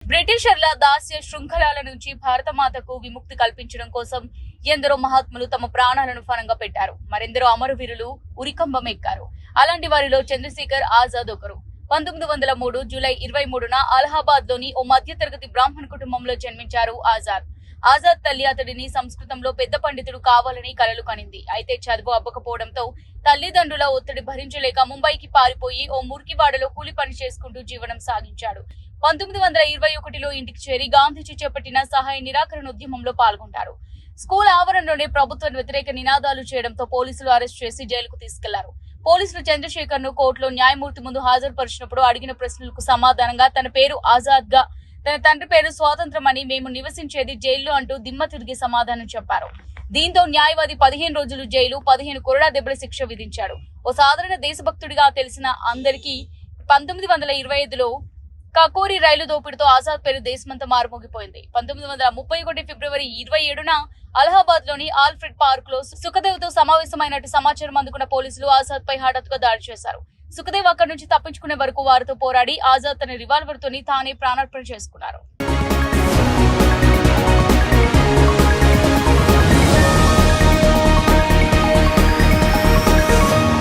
బ్రిటిషర్ల దాస్య శృంఖలాల నుంచి భారతమాతకు విముక్తి కల్పించడం కోసం ఎందరో మహాత్ములు తమ ప్రాణాలను ఫలంగా పెట్టారు. మరెందరో అమరవీరులు ఉరికంబం ఎక్కారు. అలాంటి వారిలో చంద్రశేఖర్ ఆజాద్ ఒకరు. 1903 జూలై 23న అలహాబాద్ లోని ఓ మధ్యతరగతి బ్రాహ్మణ కుటుంబంలో జన్మించారు ఆజాద్. ఆజాద్ తల్లి అతడిని సంస్కృతంలో పెద్ద పండితుడు కావాలని కలలు కనింది. అయితే చదువు అవ్వకపోవడంతో తల్లిదండ్రుల ఒత్తిడి భరించలేక ముంబైకి పారిపోయి ఓ మురికివాడలో కూలి పని చేసుకుంటూ జీవనం సాగించాడు. 1921లో ఇంటికి చేరి గాంధీజీ చేపట్టిన సహాయ నిరాకరణ ఉద్యమంలో పాల్గొంటారు. స్కూల్ ఆవరణలోనే ప్రభుత్వ వ్యతిరేక నినాదాలు చేయడంతో పోలీసులు అరెస్ట్ చేసి జైలుకు తీసుకెళ్లారు. పోలీసులు చంద్రశేఖర్ ను కోర్టులో న్యాయమూర్తి ముందు హాజరుపరిచినప్పుడు అడిగిన ప్రశ్నలకు సమాధానంగా తన పేరు ఆజాద్ గా, తన తండ్రి పేరు స్వాతంత్రం అని, మేము నివసించేది జైల్లో అంటూ దిమ్మ తిరిగి సమాధానం చెప్పారు. దీంతో న్యాయవాది 15 రోజులు జైలు, 15 కొరడా దెబ్బల శిక్ష విధించాడు. ఓ సాధారణ దేశభక్తుడిగా తెలిసిన అందరికీ 1925లో కకోరి రైలు దోపిడితో ఆజాద్ పేరు దేశమంతా మారుమోగిపోయింది. 1931 ఫిబ్రవరి 27న అలహాబాద్ లోని ఆల్ఫ్రెడ్ పార్క్ లో సుఖదేవ్ తో సమావేశమైనట్టు సమాచారం అందుకున్న పోలీసులు ఆజాద్ పై హఠాత్తుగా దాడి చేశారు. సుఖదేవ్ అక్కడి నుంచి తప్పించుకునే వరకు వారితో పోరాడి ఆజాద్ తన రివాల్వర్ తోని తానే ప్రాణార్పణ చేసుకున్నారు.